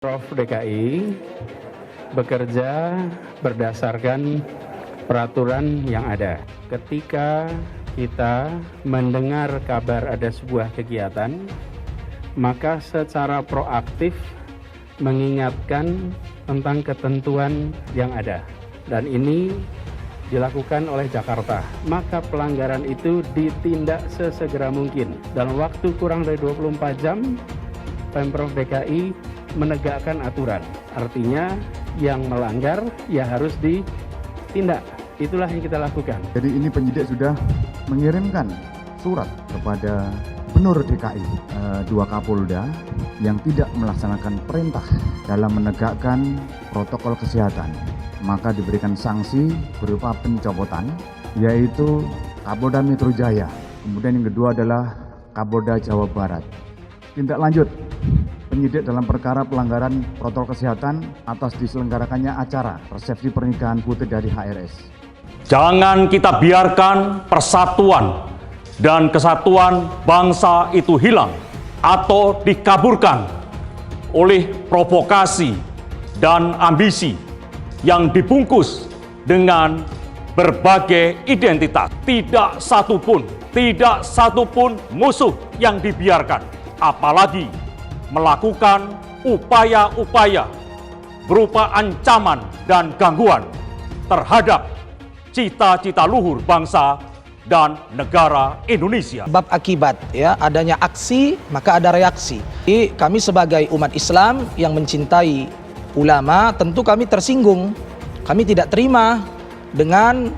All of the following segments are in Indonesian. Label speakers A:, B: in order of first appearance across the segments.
A: Pemprov DKI bekerja berdasarkan peraturan yang ada. Ketika kita mendengar kabar ada sebuah kegiatan, maka secara proaktif mengingatkan tentang ketentuan yang ada. Dan ini dilakukan oleh Jakarta. Maka pelanggaran itu ditindak sesegera mungkin. Dalam waktu kurang dari 24 jam, Pemprov DKI menegakkan aturan. Artinya yang melanggar ya harus ditindak. Itulah yang kita lakukan.
B: Jadi ini penyidik sudah mengirimkan surat kepada Gubernur DKI, dua Kapolda yang tidak melaksanakan perintah dalam menegakkan protokol kesehatan. Maka diberikan sanksi berupa pencopotan, yaitu Kapolda Metro Jaya. Kemudian yang kedua adalah Kapolda Jawa Barat. Tindak lanjut, penyidik dalam perkara pelanggaran protokol kesehatan atas diselenggarakannya acara resepsi pernikahan putri dari HRS.
C: Jangan kita biarkan persatuan dan kesatuan bangsa itu hilang atau dikaburkan oleh provokasi dan ambisi yang dibungkus dengan berbagai identitas. Tidak satupun musuh yang dibiarkan, apalagi melakukan upaya-upaya berupa ancaman dan gangguan terhadap cita-cita luhur bangsa dan negara Indonesia.
D: Sebab akibat ya adanya aksi maka ada reaksi. Jadi, kami sebagai umat Islam yang mencintai ulama tentu kami tersinggung. Kami tidak terima dengan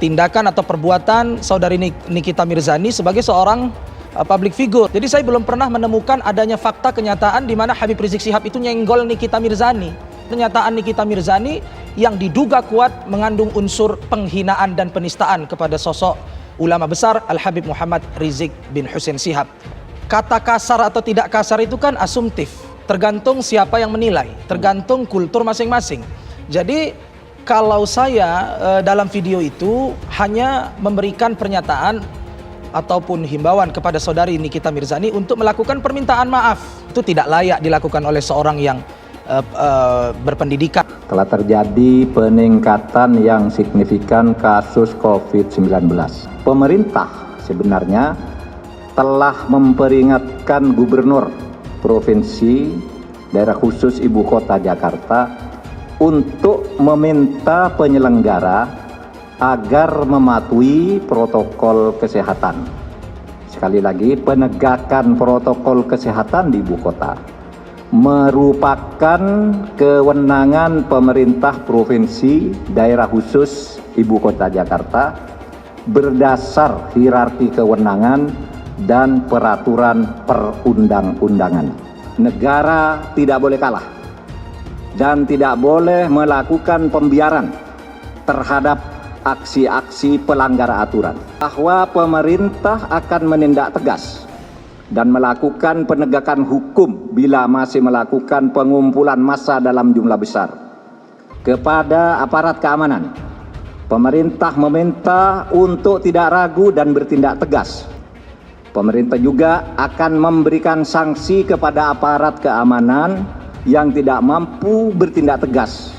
D: tindakan atau perbuatan saudari Nikita Mirzani sebagai seorang public figure. Jadi saya belum pernah menemukan adanya fakta kenyataan di mana Habib Rizik Syihab itu nyenggol Nikita Mirzani. Pernyataan Nikita Mirzani yang diduga kuat mengandung unsur penghinaan dan penistaan kepada sosok ulama besar Al-Habib Muhammad Rizik bin Hussein Syihab. Kata kasar atau tidak kasar itu kan asumtif, tergantung siapa yang menilai, tergantung kultur masing-masing. Jadi kalau saya dalam video itu hanya memberikan pernyataan ataupun himbauan kepada saudari Nikita Mirzani untuk melakukan permintaan maaf. Itu tidak layak dilakukan oleh seorang yang berpendidikan.
E: Telah terjadi peningkatan yang signifikan kasus COVID-19. Pemerintah sebenarnya telah memperingatkan gubernur provinsi daerah khusus ibu kota Jakarta untuk meminta penyelenggara agar mematuhi protokol kesehatan. Sekali lagi, penegakan protokol kesehatan di ibu kota merupakan kewenangan pemerintah provinsi daerah khusus ibu kota Jakarta berdasar hierarki kewenangan dan peraturan perundang-undangan. Negara tidak boleh kalah dan tidak boleh melakukan pembiaran terhadap aksi-aksi pelanggar aturan. Bahwa pemerintah akan menindak tegas dan melakukan penegakan hukum bila masih melakukan pengumpulan massa dalam jumlah besar. Kepada aparat keamanan, pemerintah meminta untuk tidak ragu dan bertindak tegas. Pemerintah juga akan memberikan sanksi kepada aparat keamanan yang tidak mampu bertindak tegas.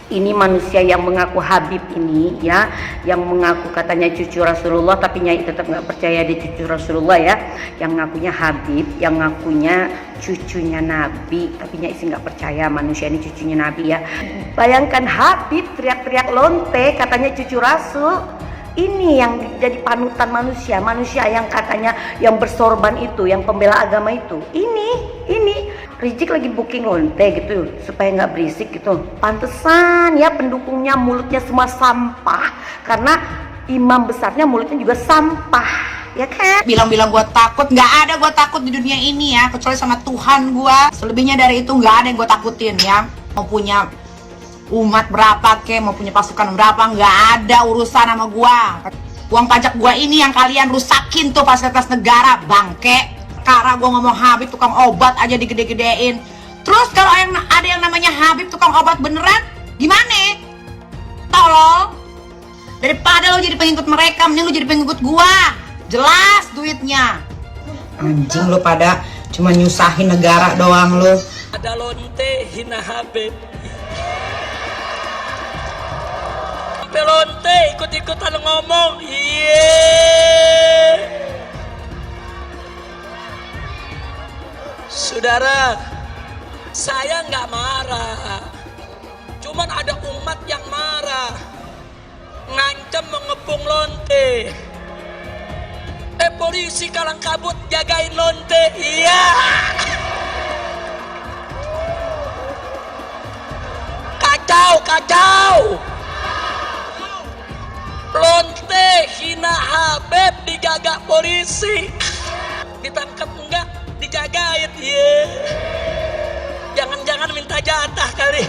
F: Ini manusia yang mengaku Habib ini ya, yang mengaku katanya cucu Rasulullah, tapi Nyai tetap nggak percaya dia cucu Rasulullah ya. Yang ngakunya Habib, yang ngakunya cucunya Nabi, tapi Nyai sih nggak percaya manusia ini cucunya Nabi ya. Bayangkan Habib teriak-teriak lonte katanya cucu Rasul. Ini yang jadi panutan manusia yang katanya yang bersorban itu, yang pembela agama itu. Ini Rizik lagi booking lonte gitu supaya nggak berisik gitu. Pantesan ya pendukungnya mulutnya semua sampah karena imam besarnya mulutnya juga sampah, ya kan?
G: Bilang-bilang gue takut, nggak ada gue takut di dunia ini ya, kecuali sama Tuhan gue. Selebihnya dari itu nggak ada yang gue takutin ya. Mau punya umat berapa ke, mau punya pasukan berapa, nggak ada urusan sama gue. Uang pajak gue ini yang kalian rusakin tuh fasilitas negara, bangke. Karena gue ngomong Habib tukang obat aja digede-gedein. Terus kalau ada yang namanya Habib tukang obat beneran, gimana? Tolong. Daripada lo jadi pengikut mereka, mending lo jadi pengikut gue. Jelas duitnya. Anjing lo pada cuma nyusahin negara doang lo.
H: ada lonte hina Habib. Sampai lonte ikut-ikutan ngomong, Saudara, saya nggak marah. Cuman ada umat yang marah, ngancam mengepung lonte. Polisi kalang kabut jagain lonte, iya. Kacau. Lonte hina Habib digagak polisi. Ditangkap enggak? Dijagain, iya. Jangan-jangan minta jatah kali.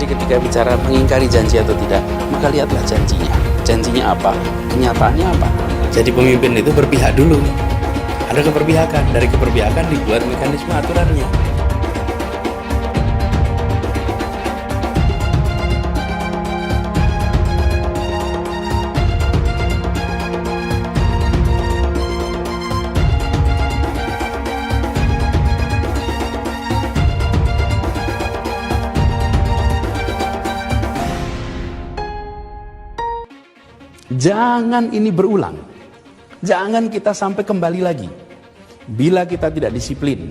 I: Ketika bicara mengingkari janji atau tidak, maka lihatlah janjinya. Janjinya apa? Kenyataannya apa? Jadi pemimpin itu berpihak dulu. Ada keberpihakan. Dari keberpihakan dibuat mekanisme aturannya. Jangan ini berulang. Jangan kita sampai kembali lagi. Bila kita tidak disiplin,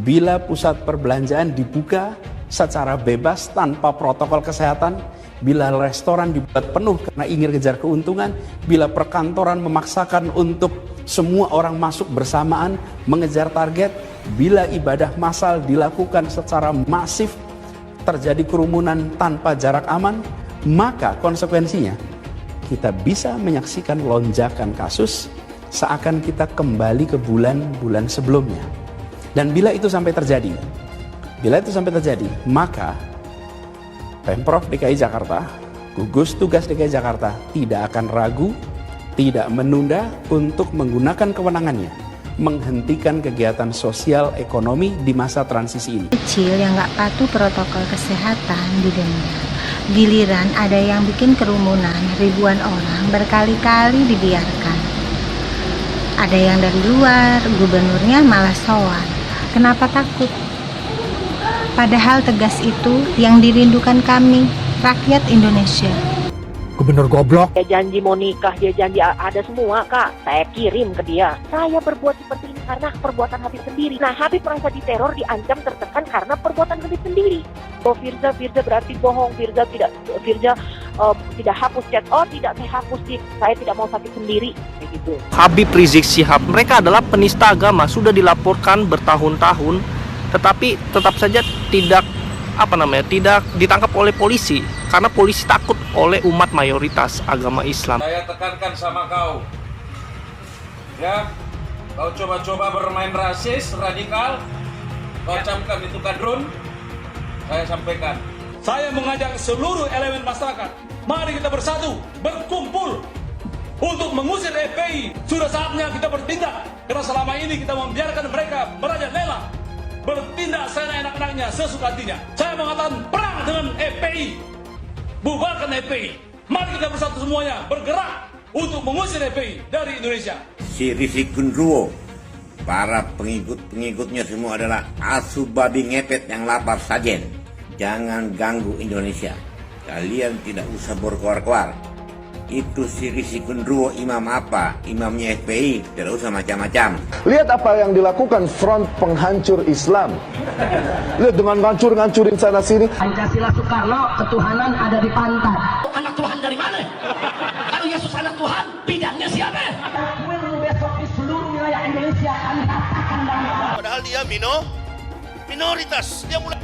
I: bila pusat perbelanjaan dibuka secara bebas tanpa protokol kesehatan, bila restoran dibuat penuh karena ingin kejar keuntungan, bila perkantoran memaksakan untuk semua orang masuk bersamaan mengejar target, bila ibadah massal dilakukan secara masif, terjadi kerumunan tanpa jarak aman, maka konsekuensinya kita bisa menyaksikan lonjakan kasus seakan kita kembali ke bulan-bulan sebelumnya. Dan bila itu sampai terjadi, maka Pemprov DKI Jakarta, gugus tugas DKI Jakarta tidak akan ragu, tidak menunda untuk menggunakan kewenangannya menghentikan kegiatan sosial ekonomi di masa transisi ini.
J: Kecil yang nggak patuh protokol kesehatan didenda. Giliran ada yang bikin kerumunan, ribuan orang berkali-kali dibiarkan. Ada yang dari luar, gubernurnya malah sowan. Kenapa takut? Padahal tegas itu yang dirindukan kami, rakyat Indonesia.
K: Gubernur goblok.
L: Dia janji mau nikah, dia janji ada semua, Kak. Saya kirim ke dia. Saya berbuat seperti ini karena perbuatan Habib sendiri. Nah, Habib merasa diteror, diancam, tertekan karena perbuatan Habib sendiri. Oh, Firza berarti bohong. Firza tidak hapus chat. Oh, tidak, saya hapus sih. Saya tidak mau sakit sendiri. Kayak gitu.
M: Habib Rizik Syihab, mereka adalah penista agama, sudah dilaporkan bertahun-tahun, tetapi tetap saja tidak ditangkap oleh polisi karena polisi takut oleh umat mayoritas agama Islam.
N: Saya tekankan sama kau, ya, kau coba-coba bermain rasis, radikal, kau camkan itu kadrun, saya sampaikan.
O: Saya mengajak seluruh elemen masyarakat, mari kita bersatu, berkumpul untuk mengusir FPI. Sudah saatnya kita bertindak, karena selama ini kita membiarkan mereka merajalela, bertindak seenak-enaknya, sesuka hatinya. Saya mengatakan perang dengan FPI, bubarkan FPI. Mari kita bersatu semuanya, bergerak untuk mengusir FPI dari Indonesia.
P: Si Rizik Gendruwo, para pengikut-pengikutnya semua adalah asu babi ngepet yang lapar sajen. Jangan ganggu Indonesia. Kalian tidak usah berkoar-koar. Itu si Rizik Gendruwo imam apa? Imamnya FPI, tidak usah macam-macam.
Q: Lihat apa yang dilakukan front penghancur Islam. Lihat dengan ngancur-ngancurin sana sini.
H: Pancasila Soekarno, ketuhanan ada di pantat. Anak Tuhan dari mana? Kalau Yesus anak Tuhan, bidangnya siapa? Besok di seluruh wilayah Indonesia akan katakan bahwa
R: padahal dia minoritas. Dia mulai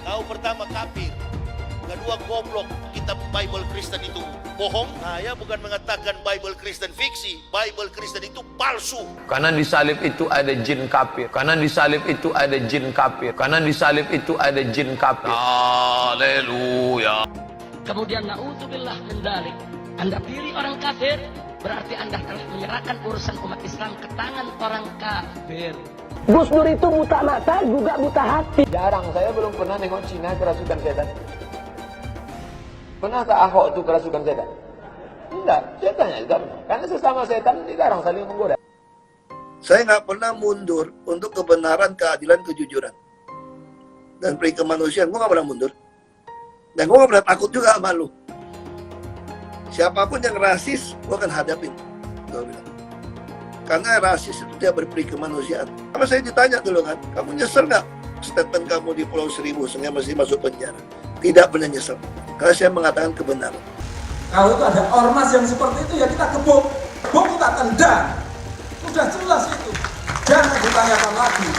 R: tahu pertama kafir, kedua goblok. Kitab Bible Kristen itu bohong. Saya bukan mengatakan Bible Kristen fiksi. Bible Kristen itu palsu.
S: Karena di salib itu ada jin kafir. Karena di salib itu ada jin kafir. Karena di salib itu ada jin kafir.
R: Haleluya.
H: Kemudian na'udzubillah min dzalik. Anda pilih orang kafir, berarti Anda telah menyerahkan urusan umat Islam ke tangan orang kafir. Gus Dur itu buta mata juga buta hati.
T: Jarang, saya belum pernah nengok Cina kerasukan setan. Pernah tak Ahok itu kerasukan setan? Enggak, setannya juga pernah. Karena sesama setan dilarang saling menggoda.
U: Saya nggak pernah mundur untuk kebenaran, keadilan, kejujuran. Dan peri kemanusiaan, gue nggak pernah mundur. Dan gue nggak pernah takut juga sama lu. Siapapun yang rasis, gue akan hadapin. Gue bilang. Karena rasis itu dia berperi kemanusiaan. Sama saya ditanya dulu kan, kamu nyesel nggak statement kamu di Pulau Seribu sehingga masih masuk penjara? Tidak pernah nyesel. Karena saya mengatakan kebenaran.
V: Kalau itu ada ormas yang seperti itu, ya kita gebuk. Gebuk kita tendang. Sudah jelas itu. Jangan ditanyakan lagi.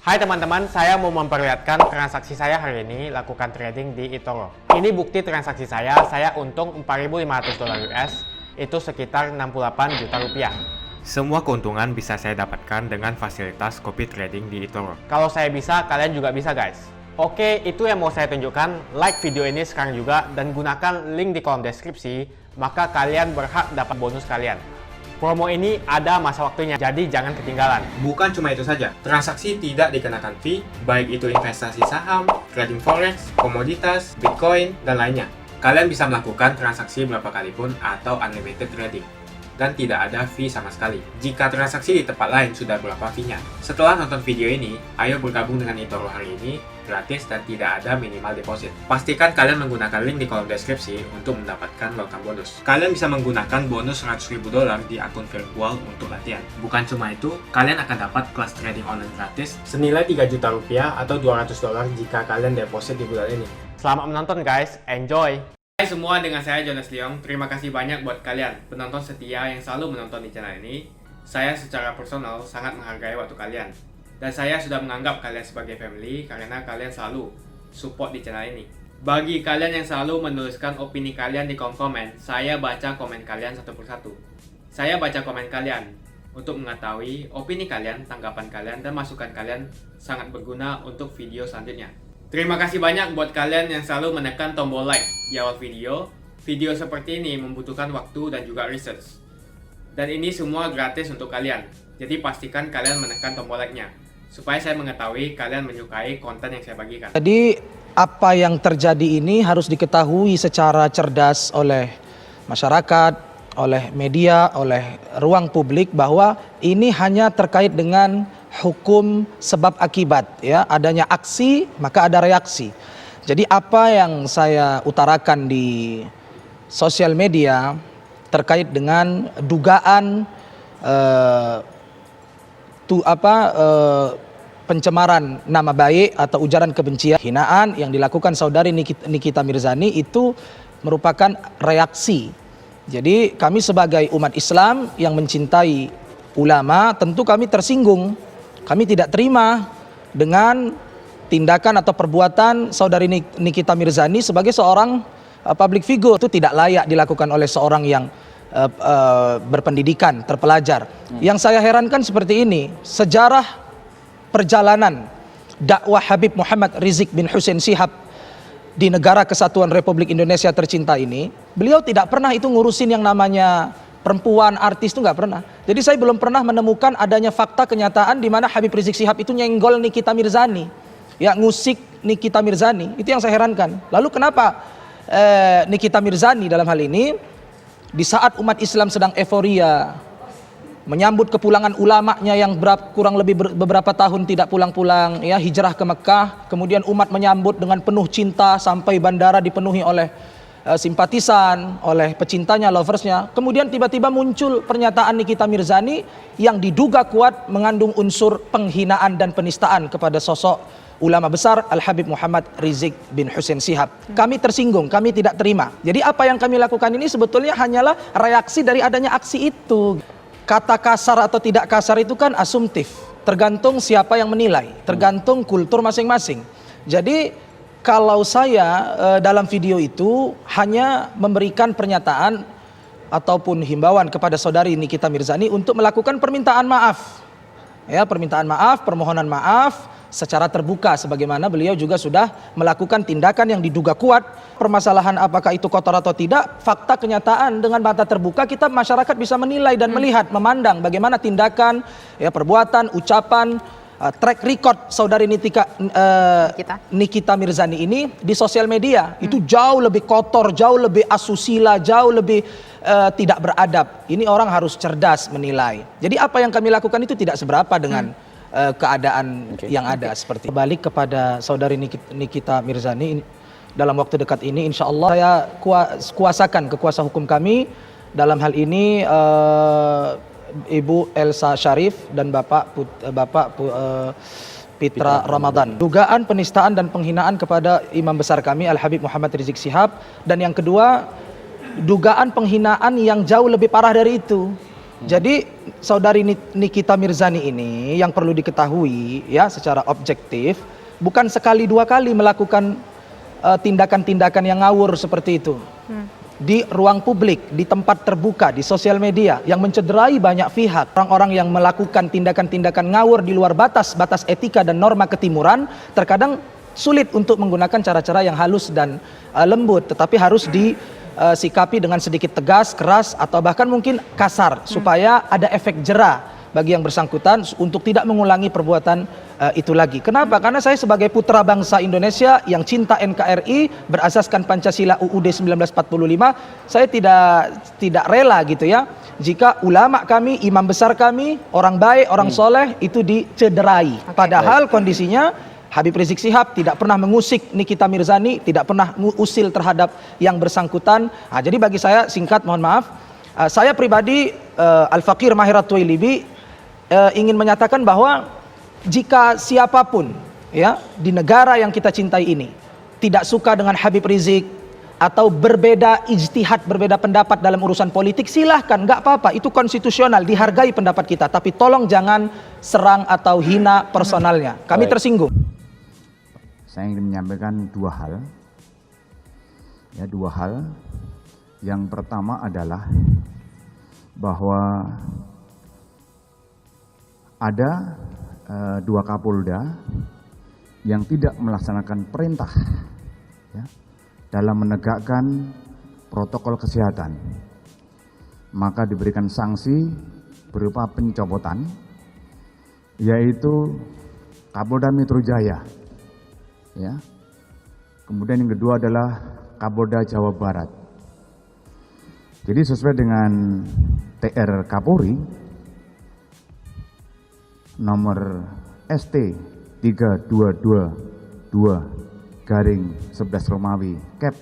W: Hai teman-teman, saya mau memperlihatkan transaksi saya hari ini lakukan trading di eToro. Ini bukti transaksi saya untung $4.500 US, itu sekitar 68 juta rupiah. Semua keuntungan bisa saya dapatkan dengan fasilitas copy trading di eToro. Kalau saya bisa, kalian juga bisa guys. Oke, itu yang mau saya tunjukkan. Like video ini sekarang juga dan gunakan link di kolom deskripsi, maka kalian berhak dapat bonus kalian. Promo ini ada masa waktunya, jadi jangan ketinggalan. Bukan cuma itu saja, transaksi tidak dikenakan fee, baik itu investasi saham, trading forex, komoditas, bitcoin, dan lainnya. Kalian bisa melakukan transaksi berapa kali pun atau unlimited trading. Dan tidak ada fee sama sekali. Jika transaksi di tempat lain sudah berapa fee-nya. Setelah nonton video ini, ayo bergabung dengan eToro hari ini, gratis dan tidak ada minimal deposit. Pastikan kalian menggunakan link di kolom deskripsi untuk mendapatkan welcome bonus. Kalian bisa menggunakan bonus $100.000 di akun virtual untuk latihan. Bukan cuma itu, kalian akan dapat kelas trading online gratis senilai 3 juta rupiah atau $200 jika kalian deposit di bulan ini. Selamat menonton guys, enjoy! Hai semua, dengan saya Jonas Leong. Terima kasih banyak buat kalian penonton setia yang selalu menonton di channel ini. Saya secara personal sangat menghargai waktu kalian. Dan saya sudah menganggap kalian sebagai family karena kalian selalu support di channel ini. Bagi kalian yang selalu menuliskan opini kalian di kolom komen, saya baca komen kalian satu persatu. Saya baca komen kalian untuk mengetahui opini kalian, tanggapan kalian, dan masukan kalian sangat berguna untuk video selanjutnya. Terima kasih banyak buat kalian yang selalu menekan tombol like di awal video. Video seperti ini membutuhkan waktu dan juga research. Dan ini semua gratis untuk kalian. Jadi pastikan kalian menekan tombol like-nya supaya saya mengetahui kalian menyukai konten yang saya bagikan.
D: Jadi apa yang terjadi ini harus diketahui secara cerdas oleh masyarakat, oleh media, oleh ruang publik bahwa ini hanya terkait dengan hukum sebab akibat, ya, adanya aksi maka ada reaksi. Jadi apa yang saya utarakan di sosial media terkait dengan dugaan pencemaran nama baik atau ujaran kebencian, hinaan yang dilakukan saudari Nikita Mirzani itu merupakan reaksi. Jadi kami sebagai umat Islam yang mencintai ulama, tentu kami tersinggung. Kami tidak terima dengan tindakan atau perbuatan saudari Nikita Mirzani sebagai seorang public figure. Itu tidak layak dilakukan oleh seorang yang berpendidikan, terpelajar. Yang saya herankan seperti ini, sejarah perjalanan dakwah Habib Muhammad Rizik bin Hussein Shihab di Negara Kesatuan Republik Indonesia tercinta ini, beliau tidak pernah itu ngurusin yang namanya perempuan, artis, itu nggak pernah. Jadi saya belum pernah menemukan adanya fakta kenyataan di mana Habib Rizik Shihab itu nyenggol Nikita Mirzani, ya, ngusik Nikita Mirzani. Itu yang saya herankan. Lalu kenapa Nikita Mirzani dalam hal ini di saat umat Islam sedang euforia menyambut kepulangan ulamanya yang kurang lebih beberapa tahun tidak pulang-pulang, ya, hijrah ke Mekah, kemudian umat menyambut dengan penuh cinta sampai bandara dipenuhi oleh simpatisan, oleh pecintanya, loversnya. Kemudian tiba-tiba muncul pernyataan Nikita Mirzani yang diduga kuat mengandung unsur penghinaan dan penistaan kepada sosok ulama besar Al-Habib Muhammad Rizik bin Hussein Shihab. Kami tersinggung, kami tidak terima. Jadi apa yang kami lakukan ini sebetulnya hanyalah reaksi dari adanya aksi itu. Kata kasar atau tidak kasar itu kan asumtif, tergantung siapa yang menilai, tergantung kultur masing-masing. Jadi kalau saya dalam video itu hanya memberikan pernyataan ataupun himbauan kepada saudari Nikita Mirzani untuk melakukan permintaan maaf. Ya, permintaan maaf, permohonan maaf secara terbuka sebagaimana beliau juga sudah melakukan tindakan yang diduga kuat. Permasalahan apakah itu kotor atau tidak, fakta kenyataan dengan mata terbuka kita masyarakat bisa menilai dan melihat, memandang bagaimana tindakan, ya, perbuatan, ucapan track record saudari Nikita Mirzani ini di sosial media itu jauh lebih kotor, jauh lebih asusila, jauh lebih tidak beradab. Ini orang harus cerdas menilai. Jadi apa yang kami lakukan itu tidak seberapa dengan keadaan yang ada. Seperti balik kepada saudari Nikita Mirzani dalam waktu dekat ini, insya Allah saya kuasakan kekuasa hukum kami dalam hal ini. Ibu Elsa Syarif dan Bapak Pitra Ramadan. Dugaan penistaan dan penghinaan kepada imam besar kami Al-Habib Muhammad Rizik Syihab, dan yang kedua dugaan penghinaan yang jauh lebih parah dari itu. Jadi saudari Nikita Mirzani ini yang perlu diketahui ya secara objektif, bukan sekali dua kali melakukan tindakan-tindakan yang ngawur seperti itu. Di ruang publik, di tempat terbuka, di sosial media yang mencederai banyak pihak. Orang-orang yang melakukan tindakan-tindakan ngawur di luar batas etika dan norma ketimuran terkadang sulit untuk menggunakan cara-cara yang halus dan lembut, tetapi harus disikapi dengan sedikit tegas, keras, atau bahkan mungkin kasar supaya ada efek jera bagi yang bersangkutan untuk tidak mengulangi perbuatan itu lagi. Kenapa? Karena saya sebagai putra bangsa Indonesia yang cinta NKRI berasaskan Pancasila UUD 1945, saya tidak rela gitu ya jika ulama kami, imam besar kami, orang baik, orang soleh itu dicederai. Padahal kondisinya Habib Rizik Syihab tidak pernah mengusik Nikita Mirzani, tidak pernah usil terhadap yang bersangkutan. Nah, jadi bagi saya singkat, mohon maaf, saya pribadi Al-Faqir Mahir At-Tuwailibi ingin menyatakan bahwa jika siapapun ya di negara yang kita cintai ini tidak suka dengan Habib Rizik atau berbeda ijtihad, berbeda pendapat dalam urusan politik, silahkan, nggak apa-apa, itu konstitusional, dihargai pendapat kita, tapi tolong jangan serang atau hina personalnya. Kami tersinggung.
A: Saya ingin menyampaikan dua hal. Ya, dua hal. Yang pertama adalah bahwa ada dua Kapolda yang tidak melaksanakan perintah ya, dalam menegakkan protokol kesehatan, maka diberikan sanksi berupa pencopotan, yaitu Kapolda Metro Jaya, ya. Kemudian yang kedua adalah Kapolda Jawa Barat. Jadi sesuai dengan TR Kapolri nomor ST 3222/11 Romawi Cap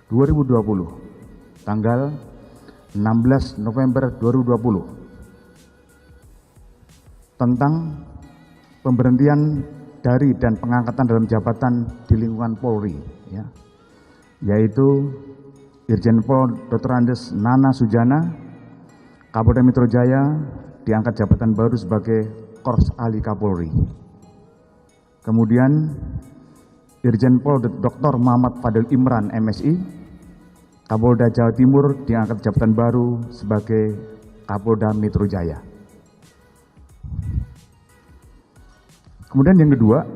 A: 2020 tanggal 16 November 2020 tentang pemberhentian dari dan pengangkatan dalam jabatan di lingkungan Polri, ya, yaitu Irjen Pol Dr. Andes Nana Sujana, Kapolda Metro Jaya, diangkat jabatan baru sebagai Korps Ali Kapolri. Kemudian Irjen Pol Dr. Muhammad Fadil Imran MSI, Kapolda Jawa Timur, diangkat jabatan baru sebagai Kapolda Metro Jaya. Kemudian yang kedua,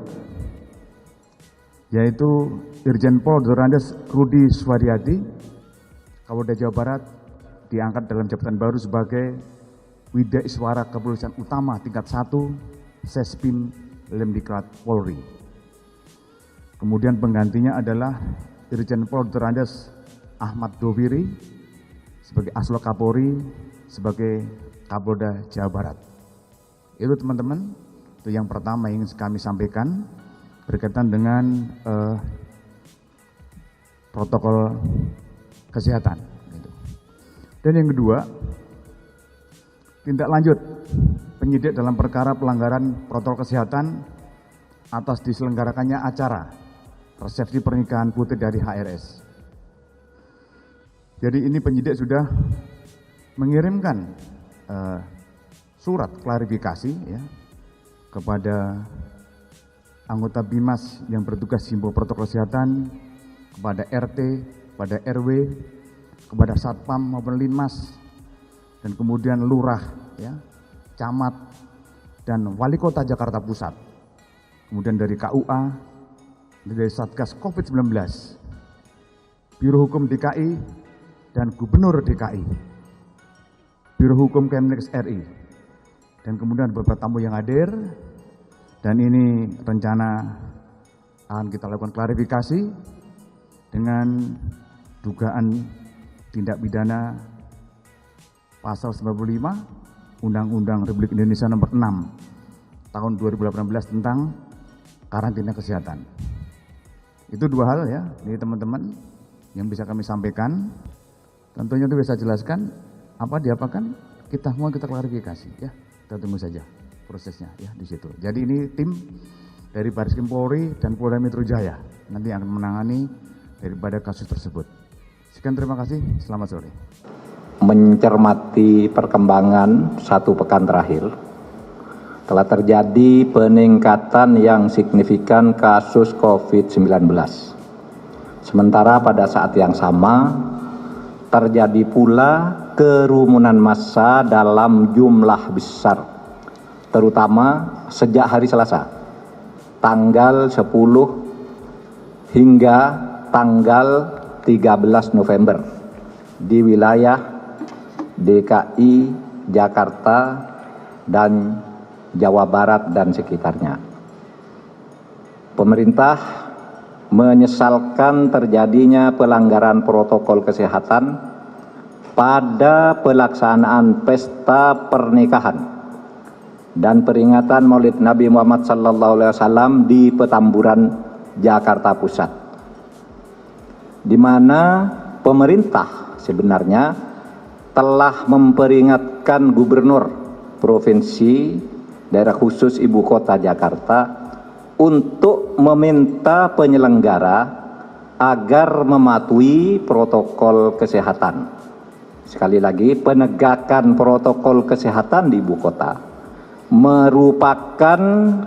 A: yaitu Irjen Pol Dr. Andes Rudi Suwaryadi, Kapolda Jawa Barat, diangkat dalam jabatan baru sebagai Wida Iswara Kepolisian Utama tingkat 1 Sespim Lemdiklat Polri. Kemudian penggantinya adalah Irjen Pol Dr. Andes Ahmad Doviri sebagai Aslo Kapolri sebagai Kapolda Jawa Barat. Itu teman-teman, itu yang pertama yang ingin kami sampaikan berkaitan dengan protokol kesehatan. Dan yang kedua, tindak lanjut penyidik dalam perkara pelanggaran protokol kesehatan atas diselenggarakannya acara resepsi pernikahan putri dari HRS. Jadi ini penyidik sudah mengirimkan surat klarifikasi ya, kepada anggota BIMAS yang bertugas himbau protokol kesehatan, kepada RT, kepada RW, kepada Satpam maupun Linmas, dan kemudian lurah, ya, camat, dan wali kota Jakarta Pusat. Kemudian dari KUA, dari Satgas COVID-19, Biro Hukum DKI, dan Gubernur DKI, Biro Hukum Kemenex RI, dan kemudian beberapa tamu yang hadir, Dan ini rencana akan kita lakukan klarifikasi dengan dugaan tindak pidana pasal 95 Undang-Undang Republik Indonesia nomor 6 tahun 2018 tentang karantina kesehatan. Itu dua hal ya, ini teman-teman yang bisa kami sampaikan. Tentunya itu bisa jelaskan apa diapakan, kita semua kita klarifikasi ya. Kita tunggu saja prosesnya ya di situ. Jadi ini tim dari Bareskrim Polri dan Polda Metro Jaya nanti akan menangani daripada kasus tersebut. Sekian, terima kasih, selamat sore.
B: Mencermati perkembangan satu pekan terakhir, telah terjadi peningkatan yang signifikan kasus COVID-19. Sementara pada saat yang sama terjadi pula kerumunan massa dalam jumlah besar, terutama sejak hari Selasa, tanggal 10 hingga tanggal 13 November di wilayah DKI, Jakarta, dan Jawa Barat dan sekitarnya. Pemerintah menyesalkan terjadinya pelanggaran protokol kesehatan pada pelaksanaan pesta pernikahan dan peringatan Maulid Nabi Muhammad SAW di Petamburan, Jakarta Pusat, di mana pemerintah sebenarnya telah memperingatkan Gubernur Provinsi Daerah Khusus Ibu Kota Jakarta untuk meminta penyelenggara agar mematuhi protokol kesehatan. Sekali lagi, penegakan protokol kesehatan di Ibu Kota merupakan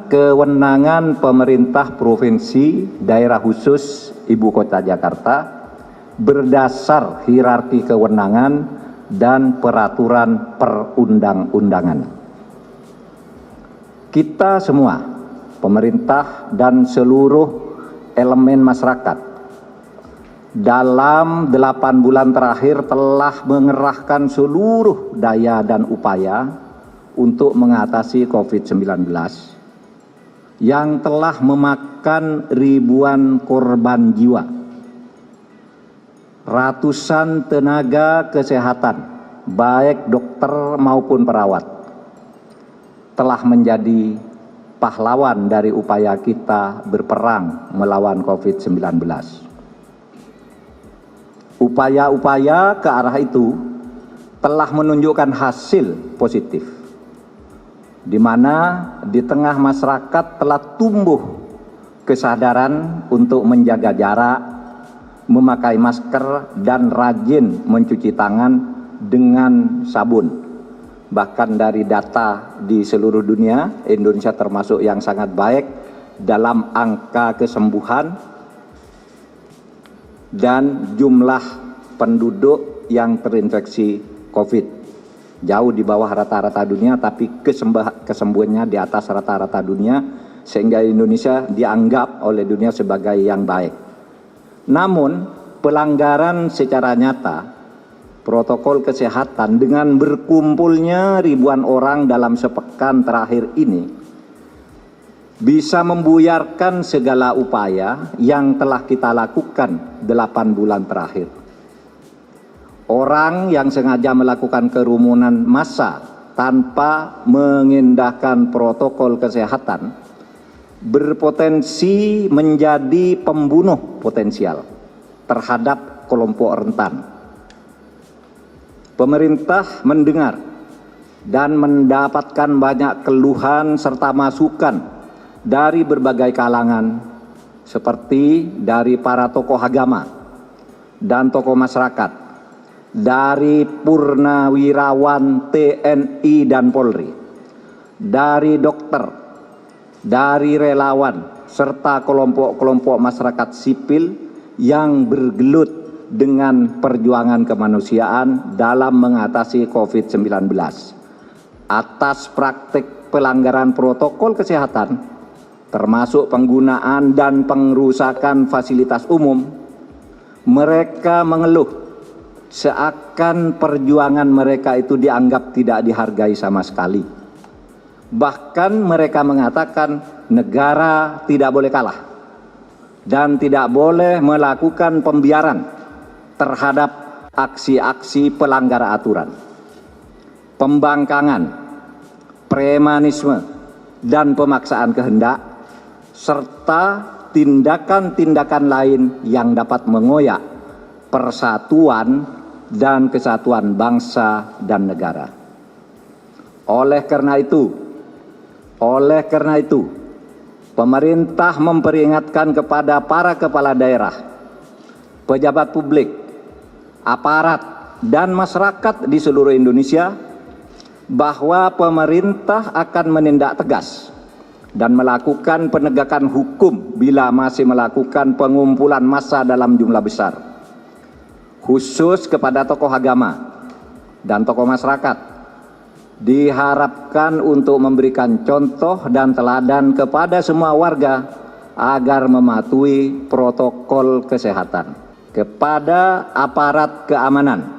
B: kewenangan pemerintah Provinsi Daerah Khusus Ibu Kota Jakarta berdasar hierarki kewenangan dan peraturan perundang-undangan. Kita semua, pemerintah dan seluruh elemen masyarakat, dalam 8 bulan terakhir telah mengerahkan seluruh daya dan upaya untuk mengatasi COVID-19 yang telah memakan ribuan korban jiwa. Ratusan tenaga kesehatan, baik dokter maupun perawat, telah menjadi pahlawan dari upaya kita berperang melawan COVID-19. Upaya-upaya ke arah itu telah menunjukkan hasil positif, di mana di tengah masyarakat telah tumbuh kesadaran untuk menjaga jarak, memakai masker, dan rajin mencuci tangan dengan sabun. Bahkan dari data di seluruh dunia, Indonesia termasuk yang sangat baik dalam angka kesembuhan dan jumlah penduduk yang terinfeksi COVID. Jauh di bawah rata-rata dunia, tapi kesembuhannya di atas rata-rata dunia, sehingga Indonesia dianggap oleh dunia sebagai yang baik. Namun, pelanggaran secara nyata protokol kesehatan dengan berkumpulnya ribuan orang dalam sepekan terakhir ini bisa membuyarkan segala upaya yang telah kita lakukan 8 bulan terakhir. Orang yang sengaja melakukan kerumunan massa tanpa mengindahkan protokol kesehatan berpotensi menjadi pembunuh potensial terhadap kelompok rentan. Pemerintah mendengar dan mendapatkan banyak keluhan serta masukan dari berbagai kalangan, seperti dari para tokoh agama dan tokoh masyarakat, dari purnawirawan TNI dan Polri, dari dokter, dari relawan, serta kelompok-kelompok masyarakat sipil yang bergelut dengan perjuangan kemanusiaan dalam mengatasi COVID-19 atas praktik pelanggaran protokol kesehatan, termasuk penggunaan dan pengrusakan fasilitas umum. Mereka mengeluh seakan perjuangan mereka itu dianggap tidak dihargai sama sekali. Bahkan mereka mengatakan negara tidak boleh kalah dan tidak boleh melakukan pembiaran terhadap aksi-aksi pelanggar aturan, pembangkangan, premanisme, dan pemaksaan kehendak, serta tindakan-tindakan lain yang dapat mengoyak persatuan dan kesatuan bangsa dan negara. Oleh karena itu, pemerintah memperingatkan kepada para kepala daerah, pejabat publik, aparat, dan masyarakat di seluruh Indonesia bahwa pemerintah akan menindak tegas dan melakukan penegakan hukum bila masih melakukan pengumpulan massa dalam jumlah besar, khusus kepada tokoh agama dan tokoh masyarakat. Diharapkan untuk memberikan contoh dan teladan kepada semua warga agar mematuhi protokol kesehatan. Kepada aparat keamanan,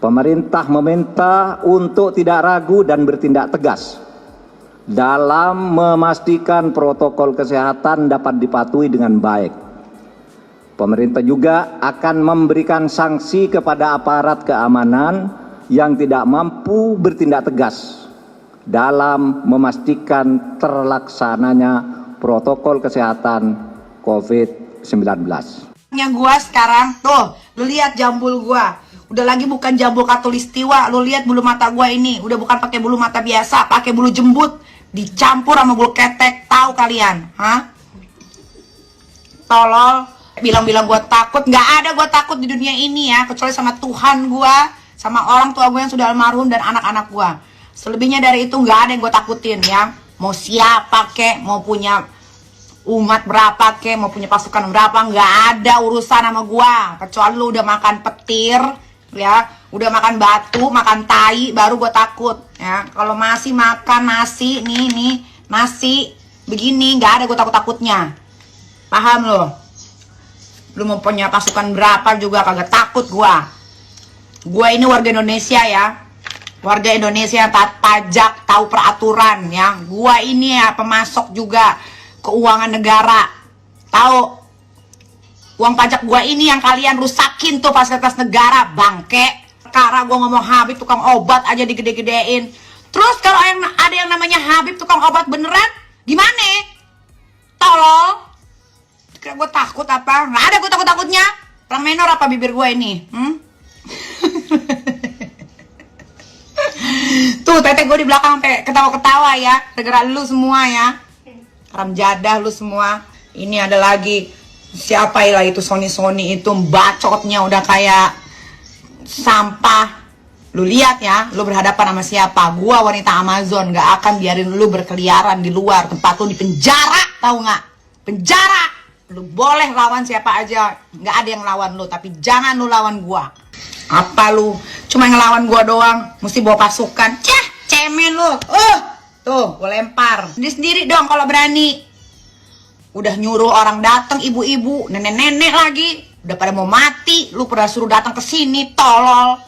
B: pemerintah meminta untuk tidak ragu dan bertindak tegas dalam memastikan protokol kesehatan dapat dipatuhi dengan baik. Pemerintah juga akan memberikan sanksi kepada aparat keamanan yang tidak mampu bertindak tegas dalam memastikan terlaksananya protokol kesehatan COVID-19.
G: Yang gua sekarang, tuh, lu lihat jambul gua. Udah lagi bukan jambul katulistiwa, lu lihat bulu mata gua ini. Udah bukan pakai bulu mata biasa, pakai bulu jembut. Dicampur sama bulu ketek, tahu kalian? Hah? Tolol. Bilang-bilang gue takut, nggak ada gue takut di dunia ini ya, kecuali sama Tuhan gue, sama orang tua gue yang sudah almarhum dan anak-anak gue. Selebihnya dari itu nggak ada yang gue takutin ya. Mau siapa kek, mau punya umat berapa kek, mau punya pasukan berapa, nggak ada urusan sama gue. Kecuali lu udah makan petir, ya, udah makan batu, makan tai, baru gue takut ya. Kalau masih makan nasi, nih nasi begini, nggak ada gue takut-takutnya. Paham lo? Lu mau punya pasukan berapa juga kagak takut gua. Gua ini warga Indonesia ya. Warga Indonesia yang taat pajak, tahu peraturan ya. Gua ini ya pemasok juga keuangan negara. Tahu uang pajak gua ini yang kalian rusakin tuh fasilitas negara, bangke. Sekarang gua ngomong Habib tukang obat aja digede-gedein. Terus kalau ada yang namanya Habib tukang obat beneran, gimana? Tolol. Kira gue takut apa? Nggak ada gue takut-takutnya. Perang menor apa bibir gue ini? Tuh tete gue di belakang sampai ketawa-ketawa ya. Gara-gara lu semua ya. Haram jadah lu semua. Ini ada lagi siapa ya itu Sony itu bacotnya udah kayak sampah. Lu lihat ya, lu berhadapan sama siapa? Gua wanita Amazon, gak akan biarin lu berkeliaran di luar. Tempat lu di penjara, tahu nggak? Penjara. Lu boleh lawan siapa aja, nggak ada yang lawan lu, tapi jangan lu lawan gua. Apa lu cuma ngelawan gua doang, mesti bawa pasukan? Cah, cemen lu. Tuh, gua lempar. Sendiri dong kalau berani. Udah nyuruh orang datang, ibu-ibu, nenek-nenek lagi, udah pada mau mati, lu pernah suruh datang ke sini, tolol.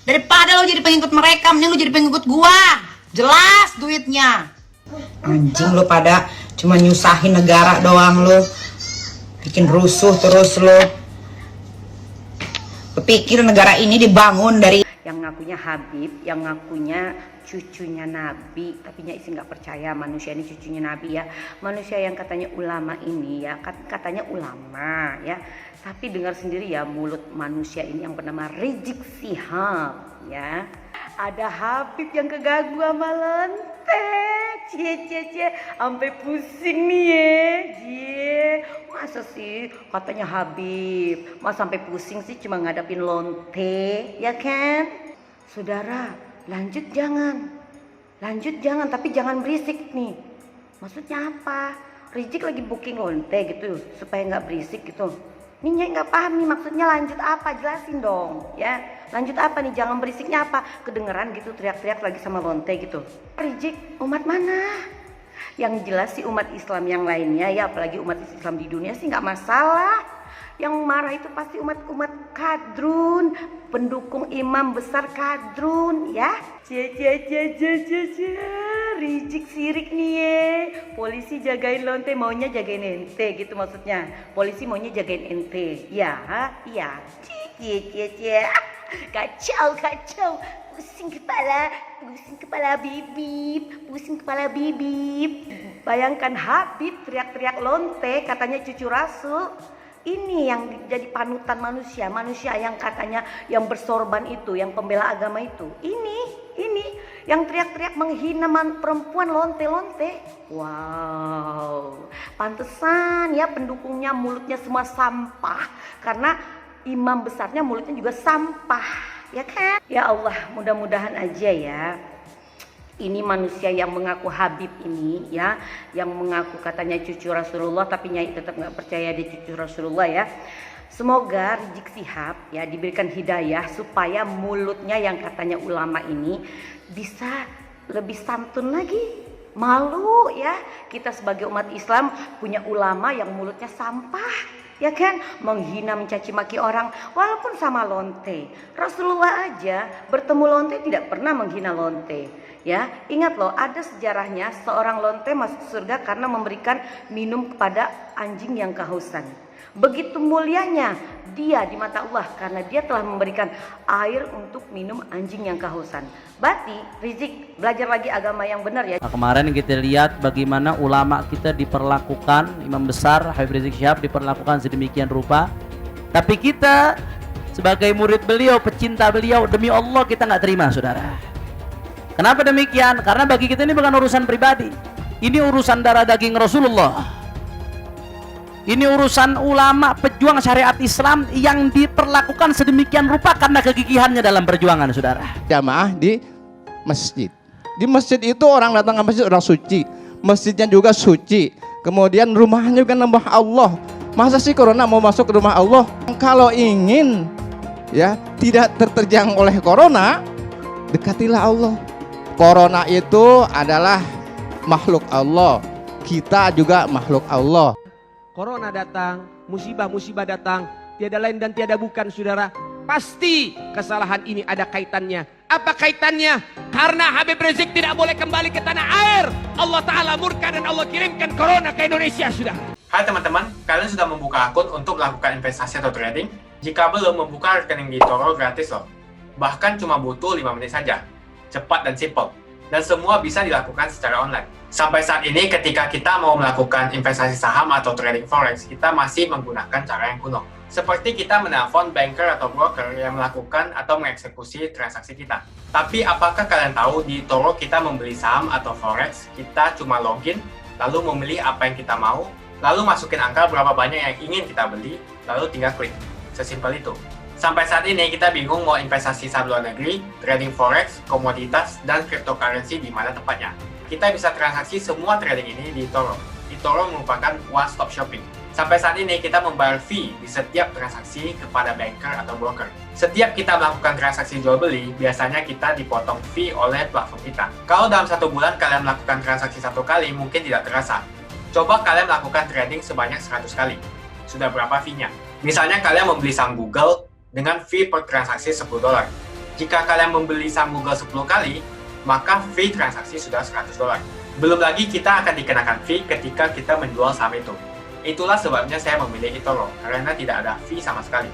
G: Daripada lu jadi pengikut mereka, mending lu jadi pengikut gua. Jelas duitnya. Anjing lu pada cuma nyusahin negara doang lu. Bikin rusuh terus lu. Kepikir negara ini dibangun dari
C: yang ngakunya Habib, yang ngakunya cucunya Nabi, tapi isi nggak percaya manusia ini cucunya Nabi ya. Manusia yang katanya ulama ini ya, katanya ulama ya, tapi dengar sendiri ya mulut manusia ini yang bernama Rizik Syihab ya. Ada Habib yang keganggu sama lonte, cie, sampai pusing nih ya, masa sih katanya Habib, mas sampai pusing sih cuma ngadapin lonte, ya kan? Saudara, lanjut jangan, tapi jangan berisik nih. Maksudnya apa? Rizik lagi booking lonte gitu, supaya nggak berisik gitu. Ini Nyai nggak paham nih maksudnya lanjut apa, jelasin dong ya. Lanjut apa nih, jangan berisiknya apa? Kedengeran gitu teriak-teriak lagi sama lonte gitu. Rizik umat mana? Yang jelas sih umat Islam yang lainnya ya, apalagi umat Islam di dunia sih nggak masalah. Yang marah itu pasti umat-umat kadrun, pendukung imam besar kadrun ya. Rijik sirik nih ye. Polisi jagain lonte, maunya jagain ente gitu maksudnya. Polisi maunya jagain ente. Ya, iya. Kacau. Pusing kepala bibib. Bayangkan Habib teriak-teriak lonte, katanya cucu Rasul. Ini yang jadi panutan manusia yang katanya yang bersorban itu, yang pembela agama itu. Ini yang teriak-teriak menghina perempuan lonte-lonte. Wow, pantesan ya pendukungnya mulutnya semua sampah, karena imam besarnya mulutnya juga sampah, ya kan? Ya Allah, mudah-mudahan aja ya. Ini manusia yang mengaku Habib ini ya, yang mengaku katanya cucu Rasulullah, tapi Nyai tetap nggak percaya dia cucu Rasulullah ya. Semoga Rizik Syihab ya diberikan hidayah supaya mulutnya yang katanya ulama ini bisa lebih santun lagi. Malu ya kita sebagai umat Islam punya ulama yang mulutnya sampah. Ya kan, menghina mencaci maki orang walaupun sama lonte. Rasulullah aja bertemu lonte tidak pernah menghina lonte. Ya, ingat loh, ada sejarahnya seorang lonte masuk surga karena memberikan minum kepada anjing yang kehausan. Begitu mulianya dia di mata Allah karena dia telah memberikan air untuk minum anjing yang kehausan. Berarti Rizik belajar lagi agama yang benar ya.
E: Nah, kemarin kita lihat bagaimana ulama kita diperlakukan, imam besar Habib Rizik Syihab diperlakukan sedemikian rupa. Tapi kita sebagai murid beliau, pecinta beliau, demi Allah kita nggak terima, saudara. Kenapa demikian? Karena bagi kita ini bukan urusan pribadi. Ini urusan darah daging Rasulullah. Ini urusan ulama pejuang syariat Islam yang diperlakukan sedemikian rupa karena kegigihannya dalam perjuangan, saudara.
F: Jamaah di masjid. Di masjid itu orang datang ke masjid orang suci. Masjidnya juga suci. Kemudian rumahnya juga nambah Allah. Masa sih corona mau masuk ke rumah Allah? Kalau ingin ya tidak terterjang oleh corona, dekatilah Allah. Corona itu adalah makhluk Allah. Kita juga makhluk Allah.
I: Corona datang, musibah-musibah datang, tiada lain dan tiada bukan, saudara. Pasti kesalahan ini ada kaitannya. Apa kaitannya? Karena Habib Rizik tidak boleh kembali ke tanah air. Allah Ta'ala murka dan Allah kirimkan corona ke Indonesia, saudara.
W: Hai teman-teman, kalian sudah membuka akun untuk melakukan investasi atau trading? Jika belum, membuka rekening di Toro gratis loh. Bahkan cuma butuh 5 menit saja. Cepat dan simple. Dan semua bisa dilakukan secara online. Sampai saat ini ketika kita mau melakukan investasi saham atau trading forex, kita masih menggunakan cara yang kuno. Seperti kita menelpon banker atau broker yang melakukan atau mengeksekusi transaksi kita. Tapi apakah kalian tahu di Toro kita membeli saham atau forex, kita cuma login, lalu memilih apa yang kita mau, lalu masukin angka berapa banyak yang ingin kita beli, lalu tinggal klik. Sesimpel itu. Sampai saat ini kita bingung mau investasi saham luar negeri, trading forex, komoditas, dan cryptocurrency di mana tepatnya. Kita bisa transaksi semua trading ini di Toro. Di Toro merupakan one-stop shopping. Sampai saat ini kita membayar fee di setiap transaksi kepada banker atau broker. Setiap kita melakukan transaksi jual beli, biasanya kita dipotong fee oleh platform kita. Kalau dalam 1 bulan kalian melakukan transaksi 1 kali, mungkin tidak terasa. Coba kalian melakukan trading sebanyak 100 kali. Sudah berapa fee-nya? Misalnya kalian membeli saham Google dengan fee per transaksi $10. Jika kalian membeli saham Google 10 kali, maka fee transaksi sudah $100. Belum lagi kita akan dikenakan fee ketika kita menjual saham itu. Itulah sebabnya saya memilih eToro, karena tidak ada fee sama sekali.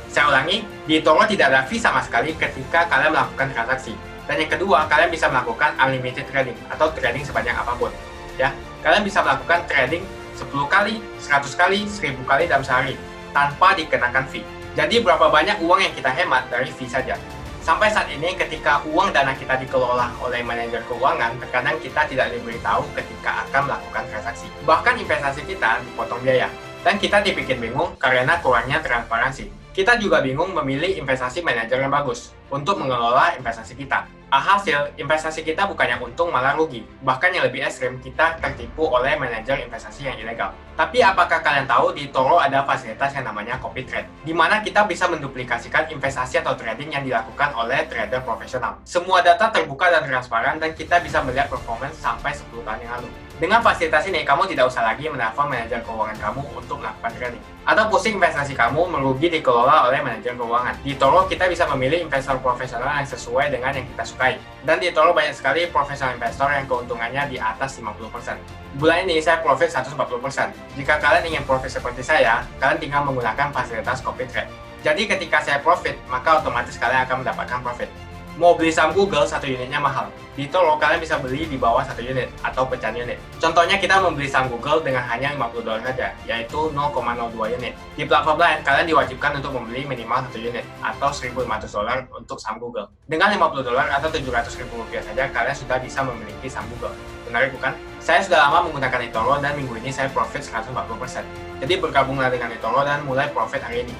W: Saya ulangi, di eToro tidak ada fee sama sekali ketika kalian melakukan transaksi. Dan yang kedua, kalian bisa melakukan unlimited trading atau trading sebanyak apapun. Ya, kalian bisa melakukan trading 10 kali, 100 kali, 1000 kali dalam sehari tanpa dikenakan fee. Jadi berapa banyak uang yang kita hemat dari fee saja. Sampai saat ini ketika uang dana kita dikelola oleh manajer keuangan, terkadang kita tidak diberitahu ketika akan melakukan transaksi. Bahkan investasi kita dipotong biaya. Dan kita dibikin bingung karena kurangnya transparansi. Kita juga bingung memilih investasi manajer yang bagus untuk mengelola investasi kita. Alhasil, investasi kita bukannya untung malah rugi. Bahkan yang lebih ekstrim, kita tertipu oleh manajer investasi yang ilegal. Tapi apakah kalian tahu di Toro ada fasilitas yang namanya copy trade, di mana kita bisa menduplikasikan investasi atau trading yang dilakukan oleh trader profesional. Semua data terbuka dan transparan dan kita bisa melihat performance sampai 10 tahun yang lalu. Dengan fasilitas ini, kamu tidak usah lagi menelpon manajer keuangan kamu untuk melakukan trading. Atau pusing investasi kamu merugi dikelola oleh manajer keuangan. Di eToro, kita bisa memilih investor profesional yang sesuai dengan yang kita sukai. Dan di eToro banyak sekali profesional investor yang keuntungannya di atas 50%. Bulan ini saya profit 140%. Jika kalian ingin profit seperti saya, kalian tinggal menggunakan fasilitas copy trade. Jadi ketika saya profit, maka otomatis kalian akan mendapatkan profit. Mau beli saham Google, 1 unitnya mahal. Di eToro kalian bisa beli di bawah 1 unit atau pecahan unit. Contohnya kita membeli saham Google dengan hanya $50 saja, yaitu 0,02 unit. Di platform lain, kalian diwajibkan untuk membeli minimal 1 unit atau $1.500 untuk saham Google. Dengan $50 atau Rp700.000 saja, kalian sudah bisa memiliki saham Google. Menarik bukan? Saya sudah lama menggunakan eToro dan minggu ini saya profit 140%. Jadi bergabunglah dengan eToro dan mulai profit hari ini.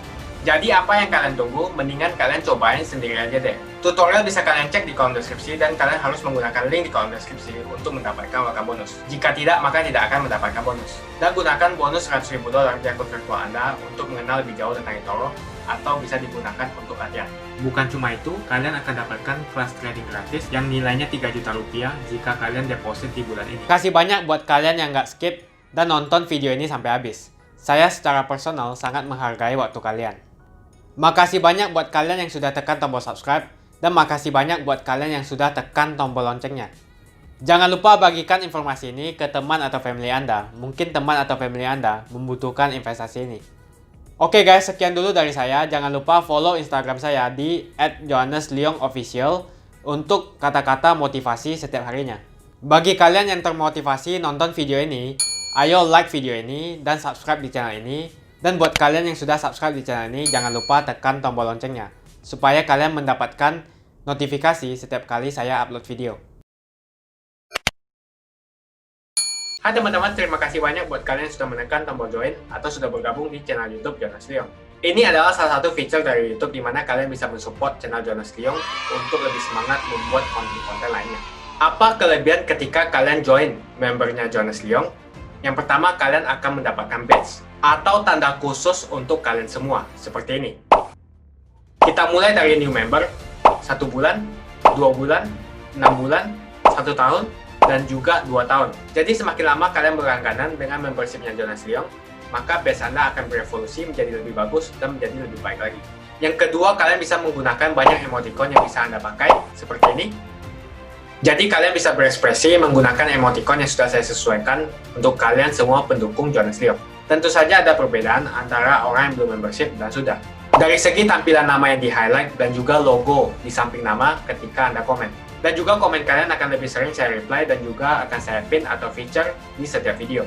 W: Jadi apa yang kalian tunggu? Mendingan kalian cobain sendiri aja deh. Tutorial bisa kalian cek di kolom deskripsi dan kalian harus menggunakan link di kolom deskripsi untuk mendapatkan welcome bonus. Jika tidak, maka tidak akan mendapatkan bonus. Dan gunakan bonus $100.000 di akun virtual Anda untuk mengenal lebih jauh tentang eToro atau bisa digunakan untuk latihan. Bukan cuma itu, kalian akan dapatkan kelas trading gratis yang nilainya Rp3 juta jika kalian deposit di bulan ini. Kasih banyak buat kalian yang nggak skip dan nonton video ini sampai habis. Saya secara personal sangat menghargai waktu kalian. Makasih banyak buat kalian yang sudah tekan tombol subscribe, dan makasih banyak buat kalian yang sudah tekan tombol loncengnya. Jangan lupa bagikan informasi ini ke teman atau family Anda. Mungkin teman atau family Anda membutuhkan investasi ini. Oke guys, sekian dulu dari saya. Jangan lupa follow Instagram saya di @johannesleongofficial untuk kata-kata motivasi setiap harinya. Bagi kalian yang termotivasi nonton video ini, ayo like video ini dan subscribe di channel ini. Dan buat kalian yang sudah subscribe di channel ini, jangan lupa tekan tombol loncengnya, supaya kalian mendapatkan notifikasi setiap kali saya upload video. Hai teman-teman, terima kasih banyak buat kalian yang sudah menekan tombol join atau sudah bergabung di channel YouTube Jonas Leong. Ini adalah salah satu fitur dari YouTube di mana kalian bisa mensupport channel Jonas Leong untuk lebih semangat membuat konten-konten lainnya. Apa kelebihan ketika kalian join membernya Jonas Leong? Yang pertama, kalian akan mendapatkan badge atau tanda khusus untuk kalian semua, seperti ini. Kita mulai dari new member, 1 bulan, 2 bulan, 6 bulan, 1 tahun, dan juga 2 tahun. Jadi semakin lama kalian berlangganan dengan membershipnya Jonas Leong, maka badge Anda akan berevolusi menjadi lebih bagus dan menjadi lebih baik lagi. Yang kedua, kalian bisa menggunakan banyak emoticon yang bisa Anda pakai, seperti ini. Jadi kalian bisa berekspresi menggunakan emoticon yang sudah saya sesuaikan untuk kalian semua pendukung Jonas Leong. Tentu saja ada perbedaan antara orang yang belum membership dan sudah. Dari segi tampilan nama yang di-highlight dan juga logo di samping nama ketika Anda komen. Dan juga komen kalian akan lebih sering saya reply dan juga akan saya pin atau feature di setiap video.